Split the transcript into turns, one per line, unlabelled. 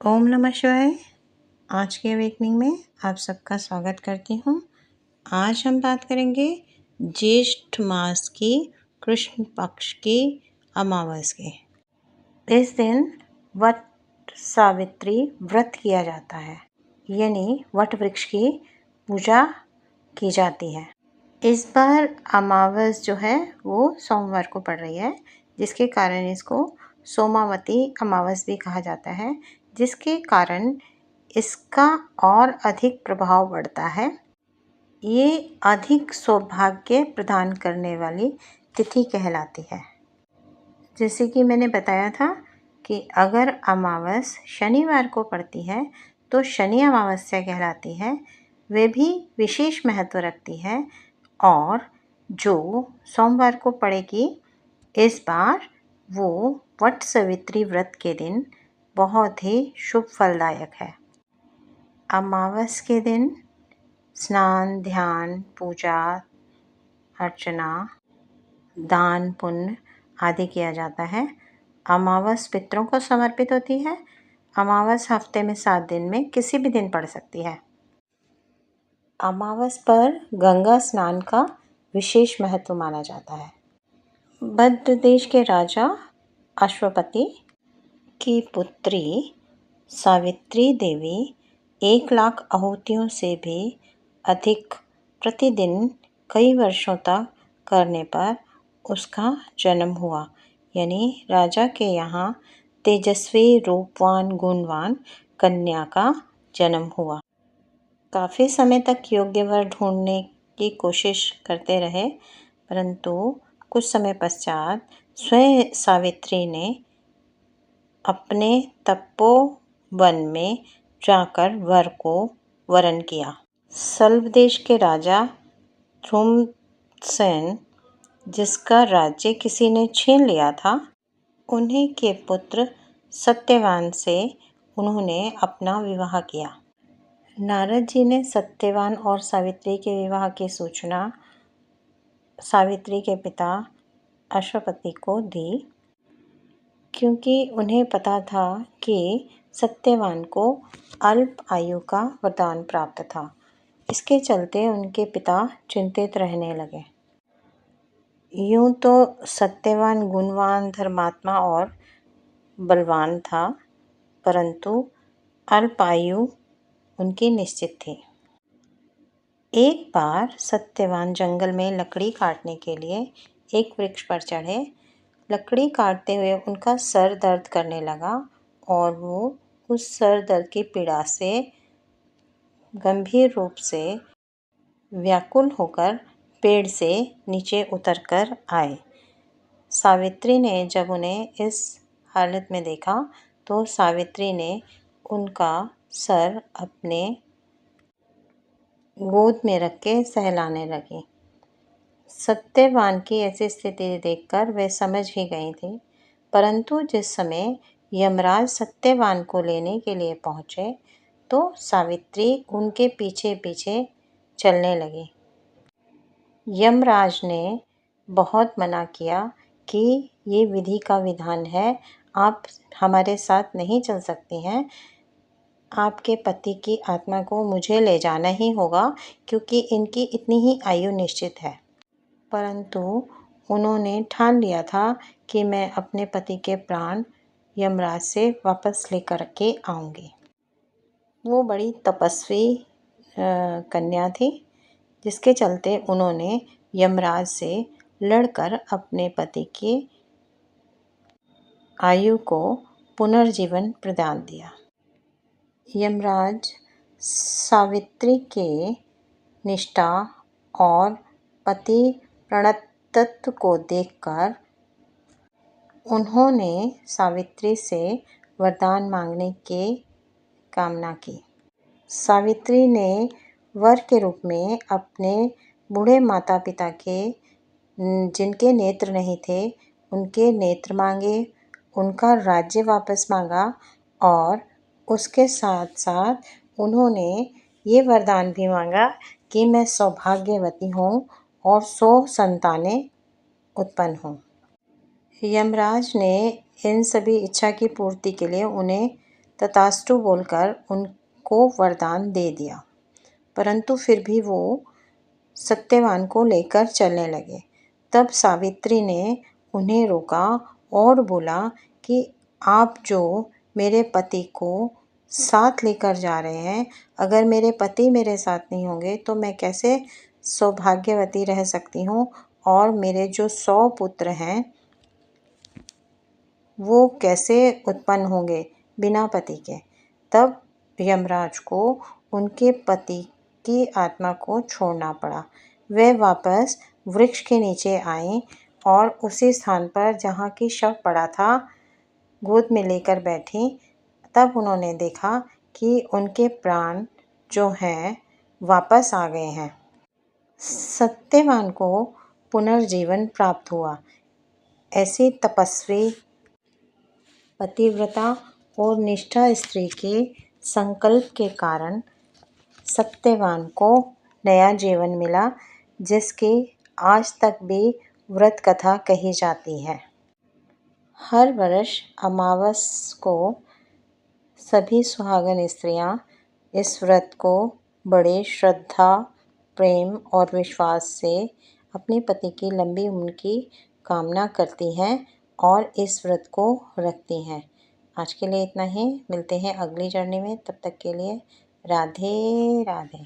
ओम नमः शिवाय। आज के अवेकनिंग में आप सबका स्वागत करती हूँ। आज हम बात करेंगे ज्येष्ठ मास की कृष्ण पक्ष की अमावस की। इस दिन वट सावित्री व्रत किया जाता है, यानी वट वृक्ष की पूजा की जाती है। इस बार अमावस जो है वो सोमवार को पड़ रही है, जिसके कारण इसको सोमावती अमावस भी कहा जाता है, जिसके कारण इसका और अधिक प्रभाव बढ़ता है। ये अधिक सौभाग्य प्रदान करने वाली तिथि कहलाती है। जैसे कि मैंने बताया था कि अगर अमावस शनिवार को पड़ती है तो शनि अमावस्या कहलाती है। वे भी विशेष महत्व रखती है और जो सोमवार को पड़ेगी इस बार वो वट सावित्री व्रत के दिन बहुत ही शुभ फलदायक है। अमावस के दिन स्नान, ध्यान, पूजा अर्चना, दान, पुण्य आदि किया जाता है। अमावस पितरों को समर्पित होती है। अमावस हफ्ते में 7 दिन में किसी भी दिन पड़ सकती है। अमावस पर गंगा स्नान का विशेष महत्व माना जाता है। मध्य देश के राजा अश्वपति की पुत्री सावित्री देवी 1 लाख आहुतियों से भी अधिक प्रतिदिन कई वर्षों तक करने पर उसका जन्म हुआ, यानी राजा के यहाँ तेजस्वी, रूपवान, गुणवान कन्या का जन्म हुआ। काफ़ी समय तक योग्य वर ढूंढने की कोशिश करते रहे, परंतु कुछ समय पश्चात स्वयं सावित्री ने अपने तपोवन में जाकर वर को वरण किया। सल्व देश के राजा ध्रुमसेन, जिसका राज्य किसी ने छीन लिया था, उन्हीं के पुत्र सत्यवान से उन्होंने अपना विवाह किया। नारद जी ने सत्यवान और सावित्री के विवाह की सूचना सावित्री के पिता अश्वपति को दी, क्योंकि उन्हें पता था कि सत्यवान को अल्प आयु का वरदान प्राप्त था। इसके चलते उनके पिता चिंतित रहने लगे। यूं तो सत्यवान गुणवान, धर्मात्मा और बलवान था, परंतु अल्प आयु उनकी निश्चित थी। एक बार सत्यवान जंगल में लकड़ी काटने के लिए एक वृक्ष पर चढ़े। लकड़ी काटते हुए उनका सर दर्द करने लगा और वो उस सर दर्द की पीड़ा से गंभीर रूप से व्याकुल होकर पेड़ से नीचे उतरकर आए। सावित्री ने जब उन्हें इस हालत में देखा तो सावित्री ने उनका सर अपने गोद में रख के सहलाने लगी। सत्यवान की ऐसी स्थिति देखकर वे समझ ही गई थी, परंतु जिस समय यमराज सत्यवान को लेने के लिए पहुँचे तो सावित्री उनके पीछे पीछे चलने लगी। यमराज ने बहुत मना किया कि ये विधि का विधान है, आप हमारे साथ नहीं चल सकती हैं। आपके पति की आत्मा को मुझे ले जाना ही होगा, क्योंकि इनकी इतनी ही आयु निश्चित है। परंतु उन्होंने ठान लिया था कि मैं अपने पति के प्राण यमराज से वापस लेकर के आऊँगी। वो बड़ी तपस्वी कन्या थी, जिसके चलते उन्होंने यमराज से लड़कर अपने पति की आयु को पुनर्जीवन प्रदान दिया। यमराज सावित्री के निष्ठा और पति प्रणतत्व को देखकर उन्होंने सावित्री से वरदान मांगने की कामना की। सावित्री ने वर के रूप में अपने बूढ़े माता पिता के जिनके नेत्र नहीं थे उनके नेत्र मांगे, उनका राज्य वापस मांगा और उसके साथ साथ उन्होंने ये वरदान भी मांगा कि मैं सौभाग्यवती हूँ और 100 संतानें उत्पन्न हों। यमराज ने इन सभी इच्छा की पूर्ति के लिए उन्हें तथास्तु बोलकर उनको वरदान दे दिया, परंतु फिर भी वो सत्यवान को लेकर चलने लगे। तब सावित्री ने उन्हें रोका और बोला कि आप जो मेरे पति को साथ लेकर जा रहे हैं, अगर मेरे पति मेरे साथ नहीं होंगे तो मैं कैसे सौभाग्यवती रह सकती हूँ, और मेरे जो 100 पुत्र हैं वो कैसे उत्पन्न होंगे बिना पति के। तब यमराज को उनके पति की आत्मा को छोड़ना पड़ा। वे वापस वृक्ष के नीचे आए और उसी स्थान पर जहाँ की शव पड़ा था गोद में लेकर बैठी। तब उन्होंने देखा कि उनके प्राण जो हैं वापस आ गए हैं। सत्यवान को पुनर्जीवन प्राप्त हुआ। ऐसी तपस्वी, पतिव्रता और निष्ठा स्त्री के संकल्प के कारण सत्यवान को नया जीवन मिला, जिसकी आज तक भी व्रत कथा कही जाती है। हर वर्ष अमावस को सभी सुहागन स्त्रियां इस व्रत को बड़े श्रद्धा, प्रेम और विश्वास से अपने पति की लंबी उम्र की कामना करती हैं और इस व्रत को रखती हैं। आज के लिए इतना ही। मिलते हैं अगली जर्नी में। तब तक के लिए राधे राधे।